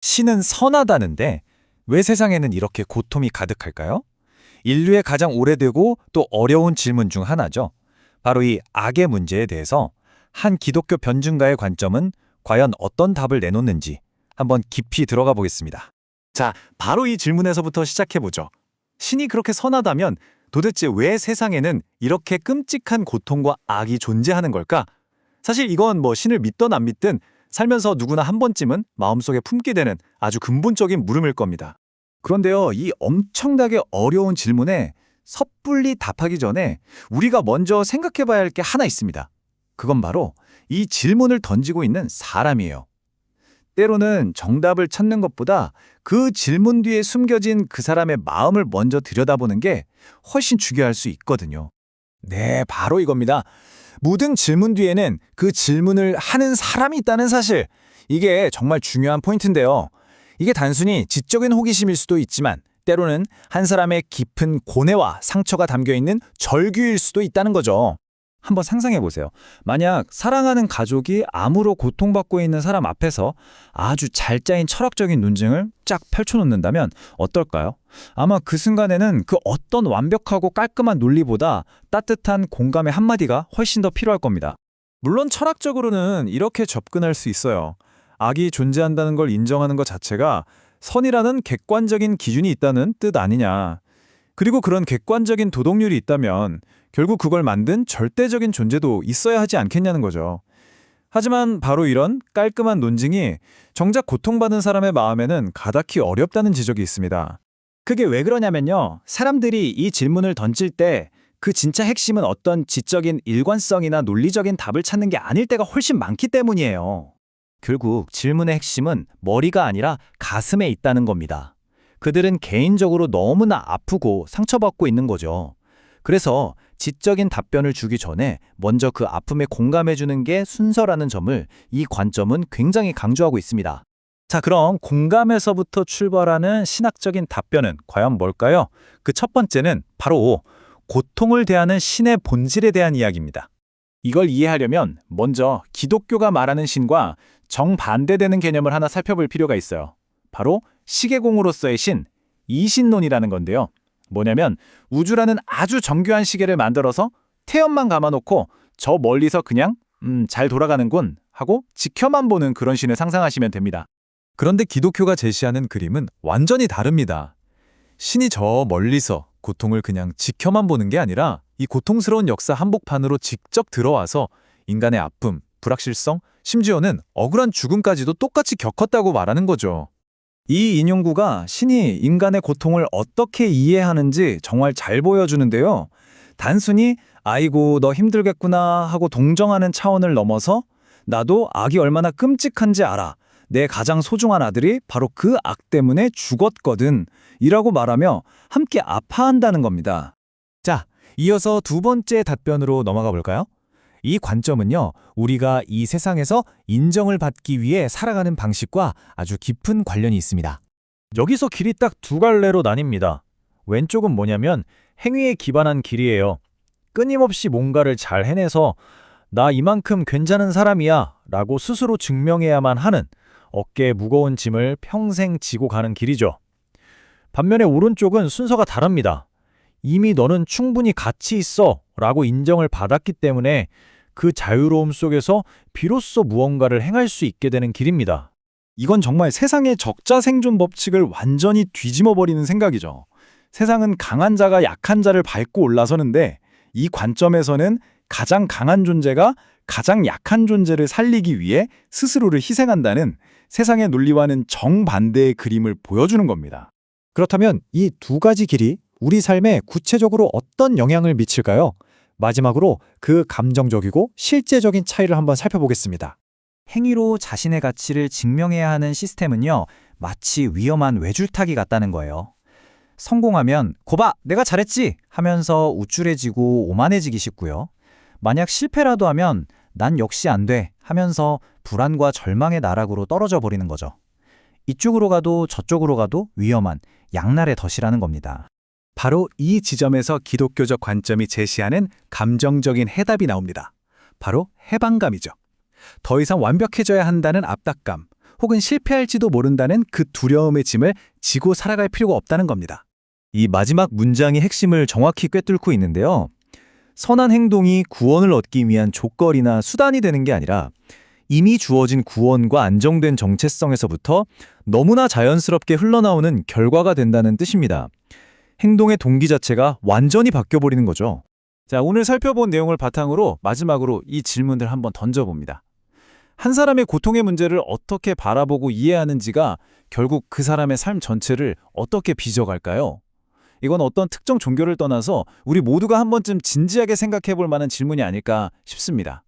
신은 선하다는데 왜 세상에는 이렇게 고통이 가득할까요? 인류의 가장 오래되고 또 어려운 질문 중 하나죠. 바로 이 악의 문제에 대해서 한 기독교 변증가의 관점은 과연 어떤 답을 내놓는지 한번 깊이 들어가 보겠습니다. 자, 바로 이 질문에서부터 시작해보죠. 신이 그렇게 선하다면 도대체 왜 세상에는 이렇게 끔찍한 고통과 악이 존재하는 걸까? 사실 이건 신을 믿든 안 믿든 살면서 누구나 한 번쯤은 마음속에 품게 되는 아주 근본적인 물음일 겁니다. 그런데요, 이 엄청나게 어려운 질문에 섣불리 답하기 전에 우리가 먼저 생각해 봐야 할 게 하나 있습니다. 그건 바로 이 질문을 던지고 있는 사람이에요. 때로는 정답을 찾는 것보다 그 질문 뒤에 숨겨진 그 사람의 마음을 먼저 들여다보는 게 훨씬 중요할 수 있거든요. 네, 바로 이겁니다. 모든 질문 뒤에는 그 질문을 하는 사람이 있다는 사실. 이게 정말 중요한 포인트인데요. 이게 단순히 지적인 호기심일 수도 있지만 때로는 한 사람의 깊은 고뇌와 상처가 담겨 있는 절규일 수도 있다는 거죠. 한번 상상해 보세요. 만약 사랑하는 가족이 암으로 고통받고 있는 사람 앞에서 아주 잘 짜인 철학적인 논증을 쫙 펼쳐놓는다면 어떨까요? 아마 그 순간에는 그 어떤 완벽하고 깔끔한 논리보다 따뜻한 공감의 한마디가 훨씬 더 필요할 겁니다. 물론 철학적으로는 이렇게 접근할 수 있어요. 악이 존재한다는 걸 인정하는 것 자체가 선이라는 객관적인 기준이 있다는 뜻 아니냐. 그리고 그런 객관적인 도덕률이 있다면 결국 그걸 만든 절대적인 존재도 있어야 하지 않겠냐는 거죠. 하지만 바로 이런 깔끔한 논증이 정작 고통받는 사람의 마음에는 가닿기 어렵다는 지적이 있습니다. 그게 왜 그러냐면요. 사람들이 이 질문을 던질 때 그 진짜 핵심은 어떤 지적인 일관성이나 논리적인 답을 찾는 게 아닐 때가 훨씬 많기 때문이에요. 결국 질문의 핵심은 머리가 아니라 가슴에 있다는 겁니다. 그들은 개인적으로 너무나 아프고 상처받고 있는 거죠. 그래서 지적인 답변을 주기 전에 먼저 그 아픔에 공감해주는 게 순서라는 점을 이 관점은 굉장히 강조하고 있습니다. 자, 그럼 공감에서부터 출발하는 신학적인 답변은 과연 뭘까요? 그 첫 번째는 바로 고통을 대하는 신의 본질에 대한 이야기입니다. 이걸 이해하려면 먼저 기독교가 말하는 신과 정반대되는 개념을 하나 살펴볼 필요가 있어요. 바로 시계공으로서의 신, 이신론이라는 건데요. 뭐냐면 우주라는 아주 정교한 시계를 만들어서 태연만 감아놓고 저 멀리서 그냥 잘 돌아가는군 하고 지켜만 보는 그런 신을 상상하시면 됩니다. 그런데 기독교가 제시하는 그림은 완전히 다릅니다. 신이 저 멀리서 고통을 그냥 지켜만 보는 게 아니라 이 고통스러운 역사 한복판으로 직접 들어와서 인간의 아픔, 불확실성, 심지어는 억울한 죽음까지도 똑같이 겪었다고 말하는 거죠. 이 인용구가 신이 인간의 고통을 어떻게 이해하는지 정말 잘 보여주는데요. 단순히 아이고 너 힘들겠구나 하고 동정하는 차원을 넘어서 나도 악이 얼마나 끔찍한지 알아. 내 가장 소중한 아들이 바로 그 악 때문에 죽었거든 이라고 말하며 함께 아파한다는 겁니다. 자, 이어서 두 번째 답변으로 넘어가 볼까요? 이 관점은요, 우리가 이 세상에서 인정을 받기 위해 살아가는 방식과 아주 깊은 관련이 있습니다. 여기서 길이 딱 두 갈래로 나뉩니다. 왼쪽은 뭐냐면 행위에 기반한 길이에요. 끊임없이 뭔가를 잘 해내서 나 이만큼 괜찮은 사람이야 라고 스스로 증명해야만 하는 어깨에 무거운 짐을 평생 지고 가는 길이죠. 반면에 오른쪽은 순서가 다릅니다. 이미 너는 충분히 가치 있어 라고 인정을 받았기 때문에 그 자유로움 속에서 비로소 무언가를 행할 수 있게 되는 길입니다. 이건 정말 세상의 적자생존 법칙을 완전히 뒤집어버리는 생각이죠. 세상은 강한 자가 약한 자를 밟고 올라서는데 이 관점에서는 가장 강한 존재가 가장 약한 존재를 살리기 위해 스스로를 희생한다는 세상의 논리와는 정반대의 그림을 보여주는 겁니다. 그렇다면 이 두 가지 길이 우리 삶에 구체적으로 어떤 영향을 미칠까요? 마지막으로 그 감정적이고 실제적인 차이를 한번 살펴보겠습니다. 행위로 자신의 가치를 증명해야 하는 시스템은요, 마치 위험한 외줄타기 같다는 거예요. 성공하면 거봐, 내가 잘했지 하면서 우쭐해지고 오만해지기 쉽고요. 만약 실패라도 하면 난 역시 안 돼 하면서 불안과 절망의 나락으로 떨어져 버리는 거죠. 이쪽으로 가도 저쪽으로 가도 위험한 양날의 덫이라는 겁니다. 바로 이 지점에서 기독교적 관점이 제시하는 감정적인 해답이 나옵니다. 바로 해방감이죠. 더 이상 완벽해져야 한다는 압박감, 혹은 실패할지도 모른다는 그 두려움의 짐을 지고 살아갈 필요가 없다는 겁니다. 이 마지막 문장의 핵심을 정확히 꿰뚫고 있는데요. 선한 행동이 구원을 얻기 위한 조건이나 수단이 되는 게 아니라 이미 주어진 구원과 안정된 정체성에서부터 너무나 자연스럽게 흘러나오는 결과가 된다는 뜻입니다. 행동의 동기 자체가 완전히 바뀌어버리는 거죠. 자, 오늘 살펴본 내용을 바탕으로 마지막으로 이 질문을 한번 던져봅니다. 한 사람의 고통의 문제를 어떻게 바라보고 이해하는지가 결국 그 사람의 삶 전체를 어떻게 빚어갈까요? 이건 어떤 특정 종교를 떠나서 우리 모두가 한 번쯤 진지하게 생각해 볼 만한 질문이 아닐까 싶습니다.